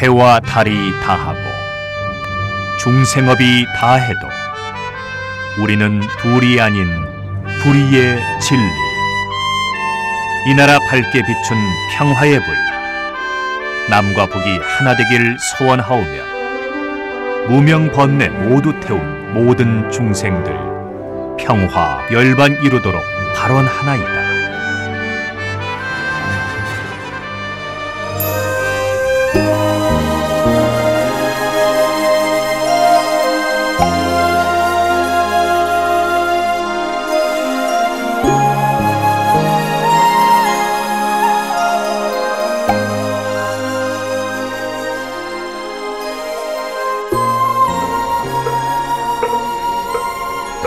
해와 달이 다하고 중생업이 다해도 우리는 둘이 아닌 불의의 진리, 이 나라 밝게 비춘 평화의 불, 남과 북이 하나 되길 소원하오며 무명 번뇌 모두 태운 모든 중생들 평화 열반 이루도록 발언하나이다.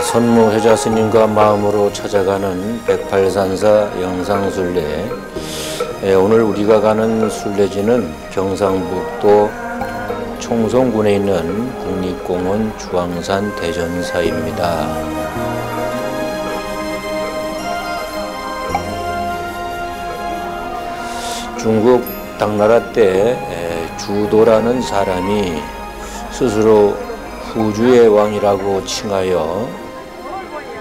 선무회자 스님과 마음으로 찾아가는 108산사 영상순례. 오늘 우리가 가는 순례지는 경상북도 총성군에 있는 국립공원 주황산 대전사입니다. 중국 당나라 때 주도라는 사람이 스스로 후주의 왕이라고 칭하여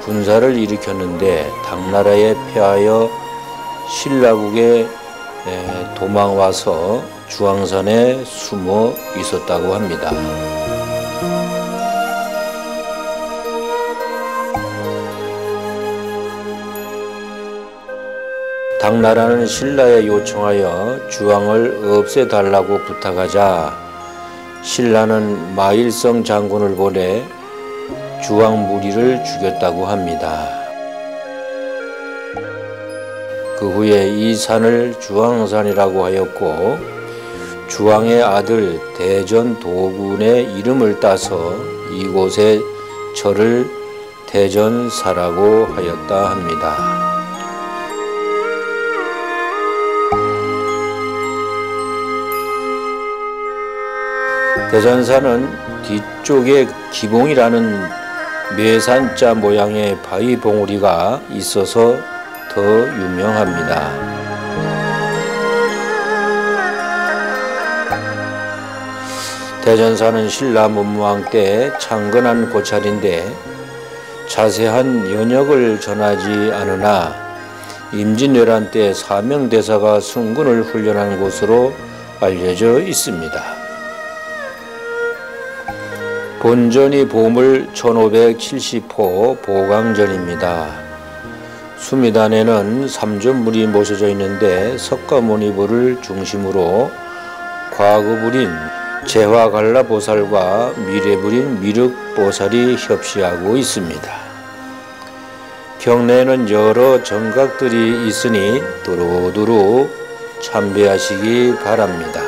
군사를 일으켰는데 당나라에 패하여 신라국에 도망와서 주황산에 숨어 있었다고 합니다. 당나라는 신라에 요청하여 주황을 없애달라고 부탁하자 신라는 마일성 장군을 보내 주황 무리를 죽였다고 합니다. 그 후에 이 산을 주황산이라고 하였고 주황의 아들 대전 도군의 이름을 따서 이곳의 절을 대전사라고 하였다 합니다. 대전사는 뒤쪽에 기봉이라는 매산자 모양의 바위 봉우리가 있어서 더 유명합니다. 대전사는 신라 문무왕 때 창건한 고찰인데 자세한 연역을 전하지 않으나 임진왜란 때 사명대사가 순군을 훈련한 곳으로 알려져 있습니다. 본전이 보물 1570호 보강전입니다. 수미단에는 삼존물이 모셔져 있는데 석가모니불을 중심으로 과거불인 재화갈라보살과 미래불인 미륵보살이 협시하고 있습니다. 경내에는 여러 정각들이 있으니 두루두루 참배하시기 바랍니다.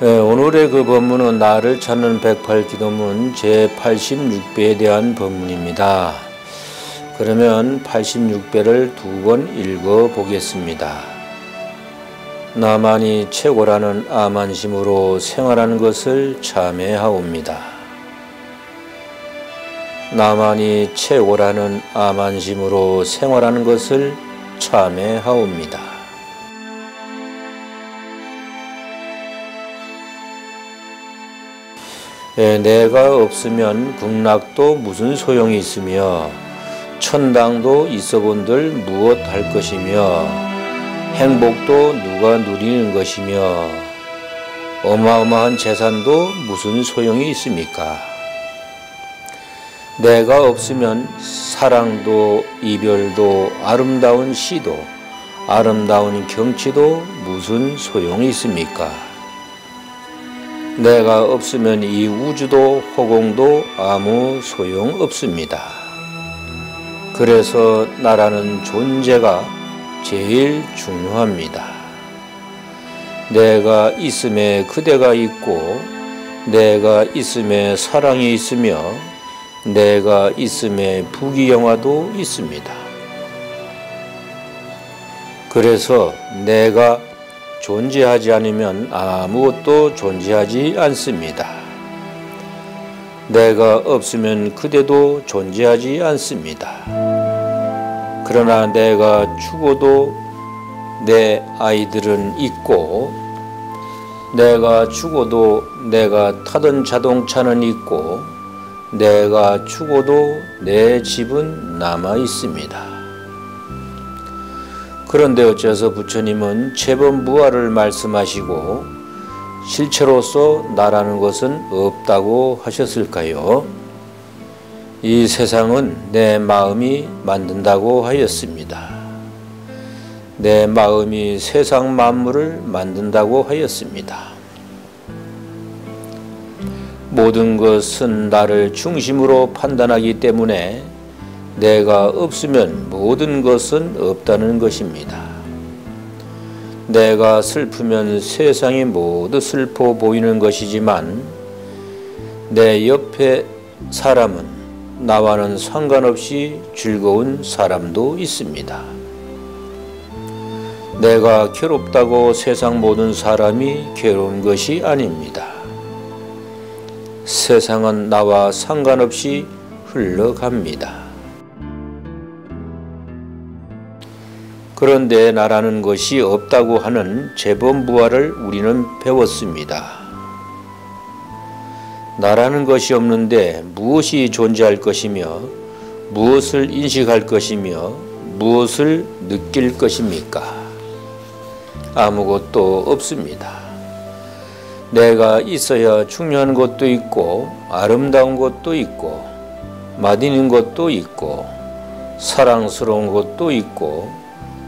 오늘의 그 법문은 나를 찾는 108기도문 제86배에 대한 법문입니다. 그러면 86배를 두 번 읽어 보겠습니다. 나만이 최고라는 암안심으로 생활하는 것을 참회하옵니다. 나만이 최고라는 암안심으로 생활하는 것을 참회하옵니다. 내가 없으면 극락도 무슨 소용이 있으며 천당도 있어본들 무엇 할 것이며 행복도 누가 누리는 것이며 어마어마한 재산도 무슨 소용이 있습니까? 내가 없으면 사랑도 이별도 아름다운 시도 아름다운 경치도 무슨 소용이 있습니까? 내가 없으면 이 우주도 허공도 아무 소용 없습니다. 그래서 나라는 존재가 제일 중요합니다. 내가 있음에 그대가 있고, 내가 있음에 사랑이 있으며, 내가 있음에 부귀영화도 있습니다. 그래서 내가 존재하지 않으면 아무것도 존재하지 않습니다. 내가 없으면 그대도 존재하지 않습니다. 그러나 내가 죽어도 내 아이들은 있고, 내가 죽어도 내가 타던 자동차는 있고, 내가 죽어도 내 집은 남아 있습니다. 그런데 어째서 부처님은 재범부활을 말씀하시고 실체로서 나라는 것은 없다고 하셨을까요? 이 세상은 내 마음이 만든다고 하였습니다. 내 마음이 세상 만물을 만든다고 하였습니다. 모든 것은 나를 중심으로 판단하기 때문에 내가 없으면 모든 것은 없다는 것입니다. 내가 슬프면 세상이 모두 슬퍼 보이는 것이지만 내 옆에 사람은 나와는 상관없이 즐거운 사람도 있습니다. 내가 괴롭다고 세상 모든 사람이 괴로운 것이 아닙니다. 세상은 나와 상관없이 흘러갑니다. 그런데 나라는 것이 없다고 하는 재범부활을 우리는 배웠습니다. 나라는 것이 없는데 무엇이 존재할 것이며 무엇을 인식할 것이며 무엇을 느낄 것입니까? 아무것도 없습니다. 내가 있어야 중요한 것도 있고 아름다운 것도 있고 맛있는 것도 있고 사랑스러운 것도 있고,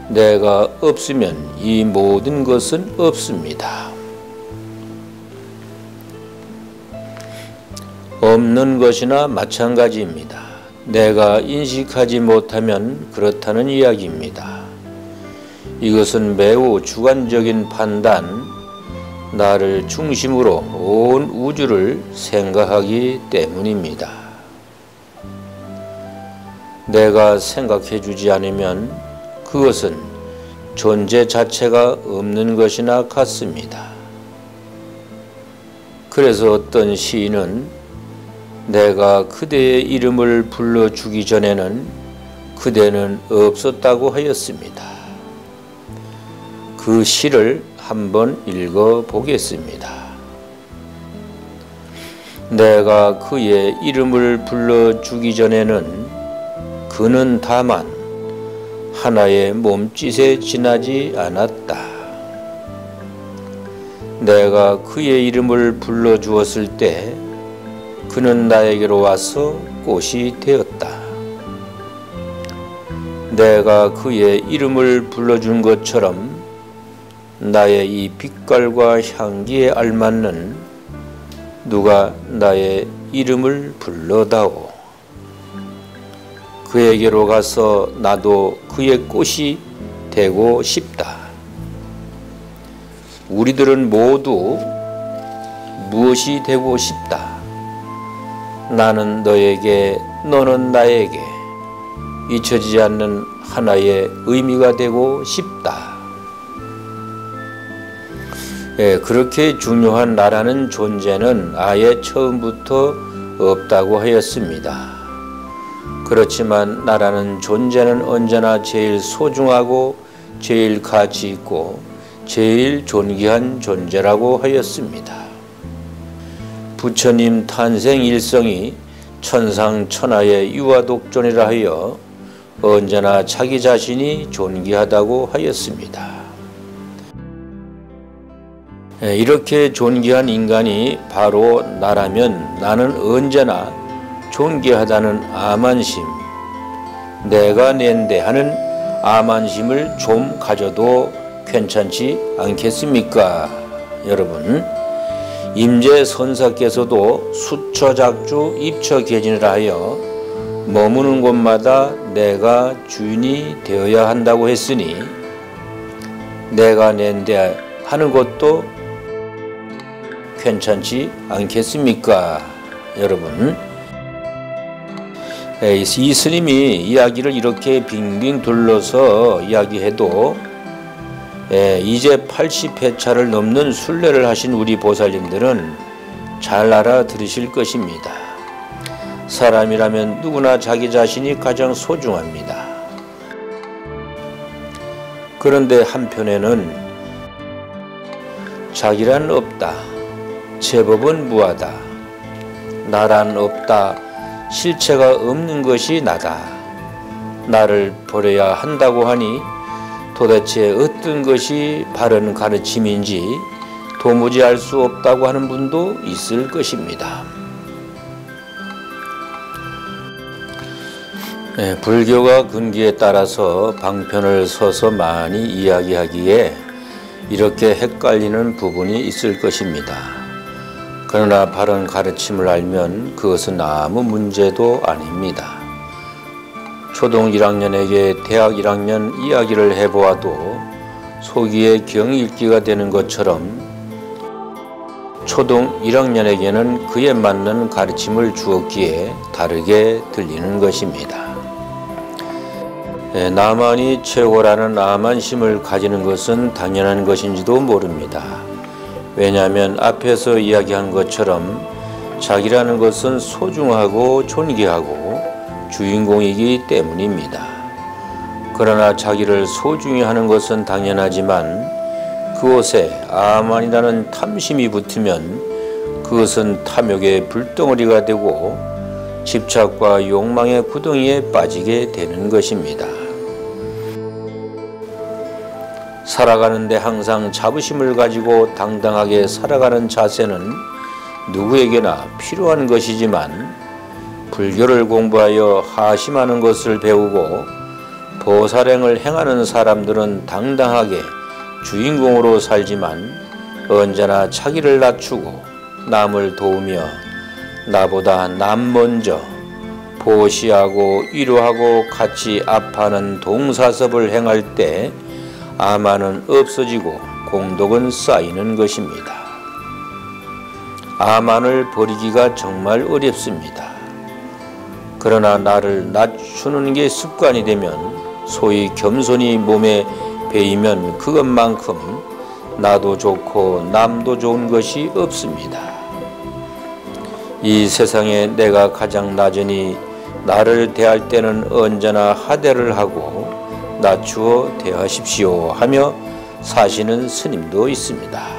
내가 없으면 이 모든 것은 없습니다. 없는 것이나 마찬가지입니다. 내가 인식하지 못하면 그렇다는 이야기입니다. 이것은 매우 주관적인 판단, 나를 중심으로 온 우주를 생각하기 때문입니다. 내가 생각해 주지 않으면 그것은 존재 자체가 없는 것이나 같습니다. 그래서 어떤 시인은 내가 그대의 이름을 불러주기 전에는 그대는 없었다고 하였습니다. 그 시를 한번 읽어보겠습니다. 내가 그의 이름을 불러주기 전에는 그는 다만 하나의 몸짓에 지나지 않았다. 내가 그의 이름을 불러주었을 때 그는 나에게로 와서 꽃이 되었다. 내가 그의 이름을 불러준 것처럼 나의 이 빛깔과 향기에 알맞는 누가 나의 이름을 불러다오. 그에게로 가서 나도 그의 꽃이 되고 싶다. 우리들은 모두 무엇이 되고 싶다. 나는 너에게, 너는 나에게 잊혀지지 않는 하나의 의미가 되고 싶다. 그렇게 중요한 나라는 존재는 아예 처음부터 없다고 하였습니다. 그렇지만 나라는 존재는 언제나 제일 소중하고 제일 가치 있고 제일 존귀한 존재라고 하였습니다. 부처님 탄생 일성이 천상천하의 유아독존이라 하여 언제나 자기 자신이 존귀하다고 하였습니다. 이렇게 존귀한 인간이 바로 나라면 나는 언제나 존귀하다는 암안심, 내가 낸데 하는 암안심을 좀 가져도 괜찮지 않겠습니까? 여러분, 임재 선사께서도 수처작주 입처개진을 하여 머무는 곳마다 내가 주인이 되어야 한다고 했으니 내가 낸데 하는 것도 괜찮지 않겠습니까? 여러분, 이 스님이 이야기를 이렇게 빙빙 둘러서 이야기해도 이제 80회차를 넘는 순례를 하신 우리 보살님들은 잘 알아들으실 것입니다. 사람이라면 누구나 자기 자신이 가장 소중합니다. 그런데 한편에는 자기란 없다, 제법은 무하다, 나란 없다, 실체가 없는 것이 나다, 나를 버려야 한다고 하니 도대체 어떤 것이 바른 가르침인지 도무지 알 수 없다고 하는 분도 있을 것입니다. 불교가 근기에 따라서 방편을 서서 많이 이야기하기에 이렇게 헷갈리는 부분이 있을 것입니다. 그러나 바른 가르침을 알면 그것은 아무 문제도 아닙니다. 초등 1학년에게 대학 1학년 이야기를 해보아도 속이에 경읽기가 되는 것처럼 초등 1학년에게는 그에 맞는 가르침을 주었기에 다르게 들리는 것입니다. 나만이 최고라는 암안심을 가지는 것은 당연한 것인지도 모릅니다. 왜냐하면 앞에서 이야기한 것처럼 자기라는 것은 소중하고 존귀하고 주인공이기 때문입니다. 그러나 자기를 소중히 하는 것은 당연하지만 그곳에 암안이라는 탐심이 붙으면 그것은 탐욕의 불덩어리가 되고 집착과 욕망의 구덩이에 빠지게 되는 것입니다. 살아가는데 항상 자부심을 가지고 당당하게 살아가는 자세는 누구에게나 필요한 것이지만 불교를 공부하여 하심하는 것을 배우고 보살행을 행하는 사람들은 당당하게 주인공으로 살지만 언제나 자기를 낮추고 남을 도우며 나보다 남 먼저 보시하고 위로하고 같이 아파하는 동사섭을 행할 때 암안은 없어지고 공덕은 쌓이는 것입니다. 암안을 버리기가 정말 어렵습니다. 그러나 나를 낮추는 게 습관이 되면 소위 겸손이 몸에 배이면 그것만큼 나도 좋고 남도 좋은 것이 없습니다. 이 세상에 내가 가장 낮으니 나를 대할 때는 언제나 하대를 하고 낮추어 대하십시오 하며 사시는 스님도 있습니다.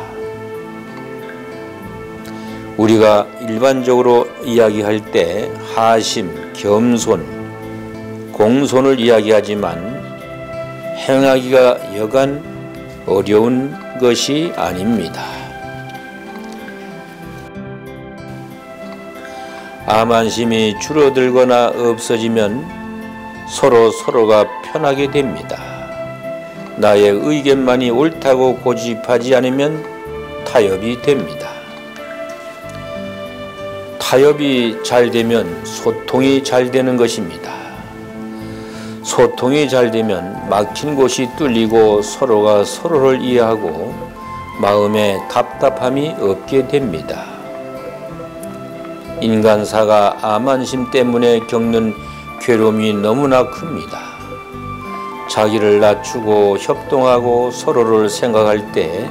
우리가 일반적으로 이야기할 때 하심, 겸손, 공손을 이야기하지만 행하기가 여간 어려운 것이 아닙니다. 암안심이 줄어들거나 없어지면 서로가 편하게 됩니다. 나의 의견만이 옳다고 고집하지 않으면 타협이 됩니다. 타협이 잘 되면 소통이 잘 되는 것입니다. 소통이 잘 되면 막힌 곳이 뚫리고 서로가 서로를 이해하고 마음에 답답함이 없게 됩니다. 인간사가 암안심 때문에 겪는 괴로움이 너무나 큽니다. 자기를 낮추고 협동하고 서로를 생각할 때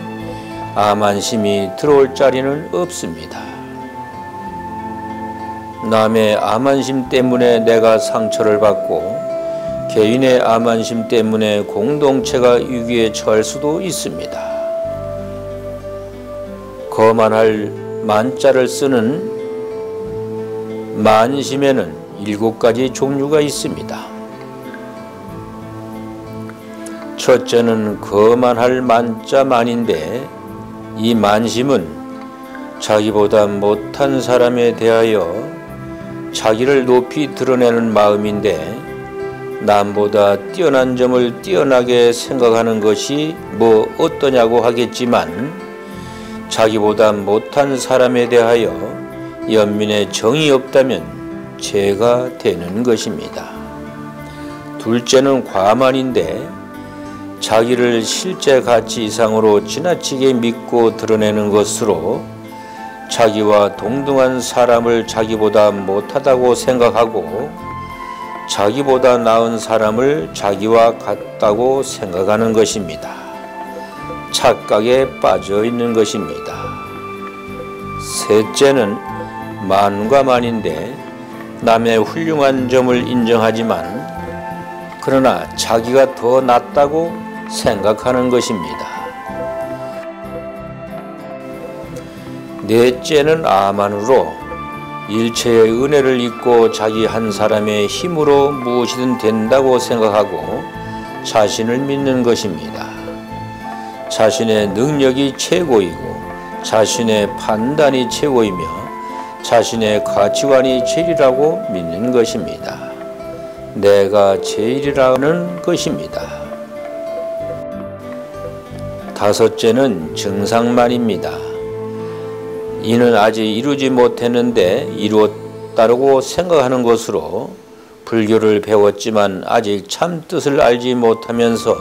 암안심이 들어올 자리는 없습니다. 남의 암안심 때문에 내가 상처를 받고 개인의 암안심 때문에 공동체가 위기에 처할 수도 있습니다. 거만할 만자를 쓰는 만심에는 7가지 종류가 있습니다. 첫째는 거만할 만자만인데 이 만심은 자기보다 못한 사람에 대하여 자기를 높이 드러내는 마음인데 남보다 뛰어난 점을 뛰어나게 생각하는 것이 뭐 어떠냐고 하겠지만 자기보다 못한 사람에 대하여 연민의 정이 없다면 죄가 되는 것입니다. 둘째는 과만인데 자기를 실제 가치 이상으로 지나치게 믿고 드러내는 것으로 자기와 동등한 사람을 자기보다 못하다고 생각하고 자기보다 나은 사람을 자기와 같다고 생각하는 것입니다. 착각에 빠져 있는 것입니다. 셋째는 만과 만인데 남의 훌륭한 점을 인정하지만 그러나 자기가 더 낫다고 생각하는 것입니다. 넷째는 아만으로 일체의 은혜를 잊고 자기 한 사람의 힘으로 무엇이든 된다고 생각하고 자신을 믿는 것입니다. 자신의 능력이 최고이고 자신의 판단이 최고이며 자신의 가치관이 제일이라고 믿는 것입니다. 내가 제일이라는 것입니다. 다섯째는 정상만입니다. 이는 아직 이루지 못했는데 이루었다고 생각하는 것으로 불교를 배웠지만 아직 참 뜻을 알지 못하면서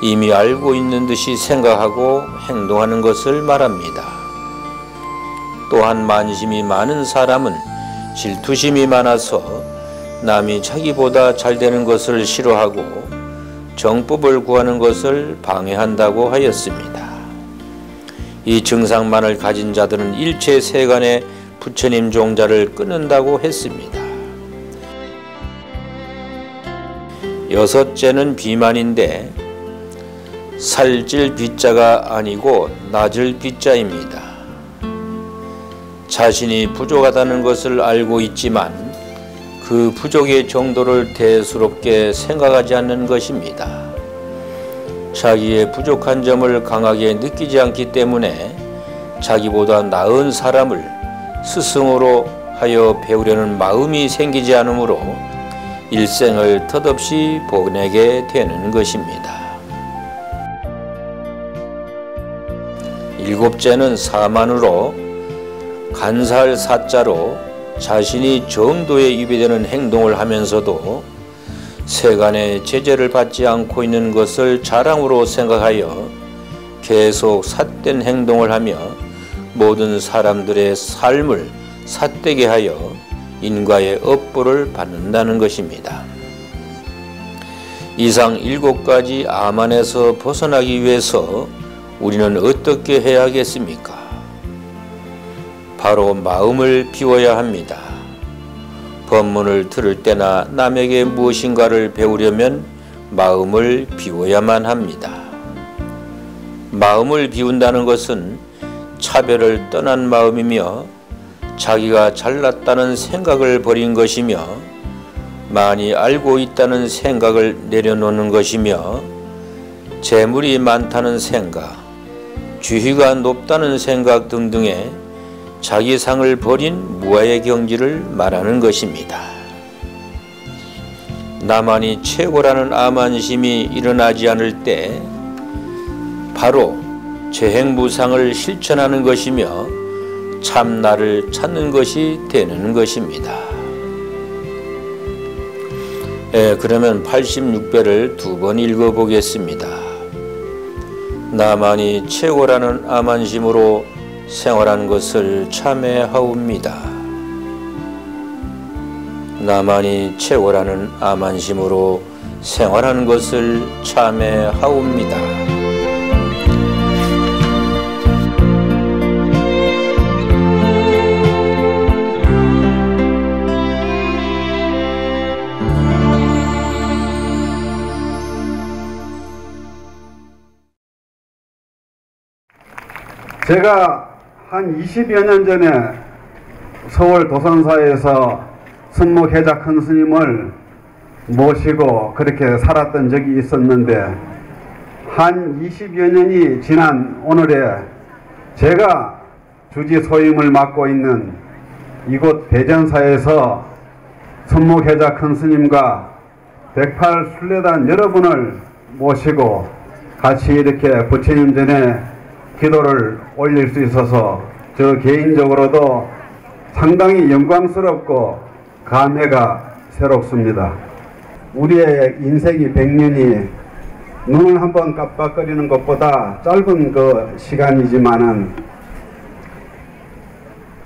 이미 알고 있는 듯이 생각하고 행동하는 것을 말합니다. 또한 만심이 많은 사람은 질투심이 많아서 남이 자기보다 잘 되는 것을 싫어하고 정법을 구하는 것을 방해한다고 하였습니다. 이 증상만을 가진 자들은 일체 세간의 부처님 종자를 끊는다고 했습니다. 여섯째는 비만인데 살찔 비자가 아니고 낮을 비자입니다. 자신이 부족하다는 것을 알고 있지만 그 부족의 정도를 대수롭게 생각하지 않는 것입니다. 자기의 부족한 점을 강하게 느끼지 않기 때문에 자기보다 나은 사람을 스승으로 하여 배우려는 마음이 생기지 않으므로 일생을 덧없이 보내게 되는 것입니다. 일곱째는 사만으로 간사할 사자로 자신이 정도에 입이되는 행동을 하면서도 세간의 제재를 받지 않고 있는 것을 자랑으로 생각하여 계속 삿된 행동을 하며 모든 사람들의 삶을 삿되게 하여 인과의 업보를 받는다는 것입니다. 이상 7가지 아만에서 벗어나기 위해서 우리는 어떻게 해야 하겠습니까? 바로 마음을 비워야 합니다. 법문을 들을 때나 남에게 무엇인가를 배우려면 마음을 비워야만 합니다. 마음을 비운다는 것은 차별을 떠난 마음이며 자기가 잘났다는 생각을 버린 것이며 많이 알고 있다는 생각을 내려놓는 것이며 재물이 많다는 생각, 주희가 높다는 생각 등등의 자기상을 버린 무아의 경지를 말하는 것입니다. 나만이 최고라는 아만심이 일어나지 않을 때 바로 재행무상을 실천하는 것이며 참 나를 찾는 것이 되는 것입니다. 그러면 86배를 2번 읽어보겠습니다. 나만이 최고라는 아만심으로 생활한 것을 참회하옵니다. 나만이 최고라는 아만심으로 생활하는 것을 참회하옵니다. 제가 한 20여 년 전에 서울 도선사에서 선목해자 큰 스님을 모시고 그렇게 살았던 적이 있었는데 한 20여 년이 지난 오늘에 제가 주지 소임을 맡고 있는 이곳 대전사에서 선목해자 큰 스님과 108 순례단 여러분을 모시고 같이 이렇게 부처님 전에 기도를 올릴 수 있어서 저 개인적으로도 상당히 영광스럽고 감회가 새롭습니다. 우리의 인생이 100년이 눈을 한번 깜빡거리는 것보다 짧은 그 시간이지만은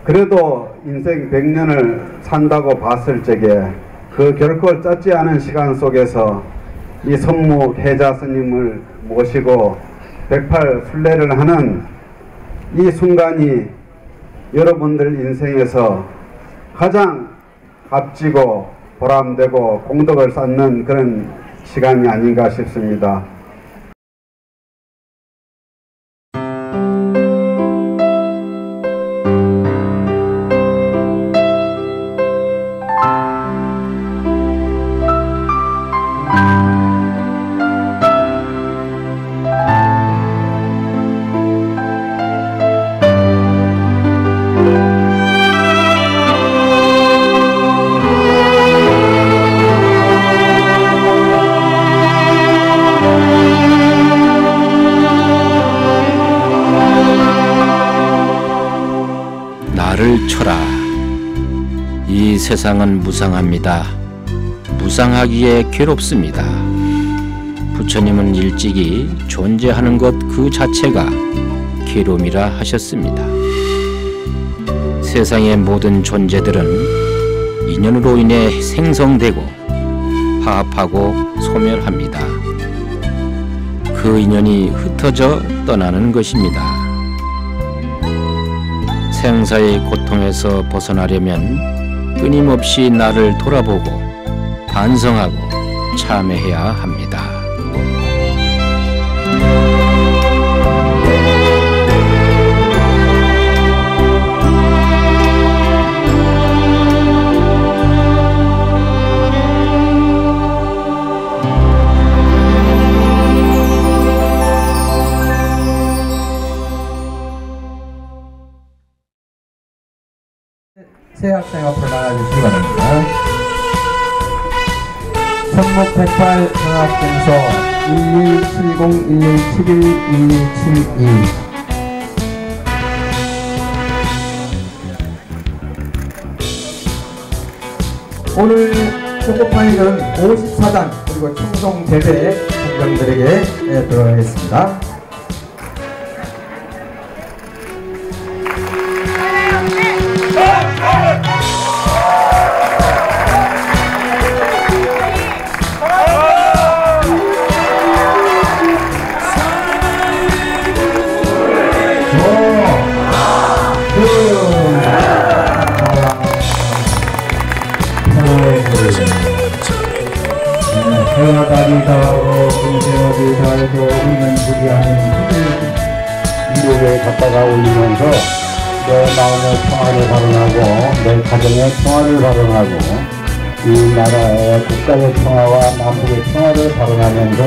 그래도 인생 100년을 산다고 봤을 적에 그 결코 짧지 않은 시간 속에서 이 선무계자 스님을 모시고 108 순례를 하는 이 순간이 여러분들 인생에서 가장 값지고 보람되고 공덕을 쌓는 그런 시간이 아닌가 싶습니다. 나를 쳐라. 이 세상은 무상합니다. 무상하기에 괴롭습니다. 부처님은 일찍이 존재하는 것 그 자체가 괴로움이라 하셨습니다. 세상의 모든 존재들은 인연으로 인해 생성되고 화합하고 소멸합니다. 그 인연이 흩어져 떠나는 것입니다. 생사의 고통에서 벗어나려면 끊임없이 나를 돌아보고 반성하고 참회해야 합니다. 새 학생 앞으로 나가주시기 바랍니다. 선목 108 성학증서 1270-1171-1272 오늘 선곡판이는 54단 그리고 청송대대 총장들에게 들어가겠습니다. 해와 달이 닿고 금세월이 닿고 우리는 부디하는 이루에 갖다가 올리면서 내 마음의 평화를 발언하고 내 가정의 평화를 발언하고 이 나라의 국가의 평화와 남북의 평화를 발언하면서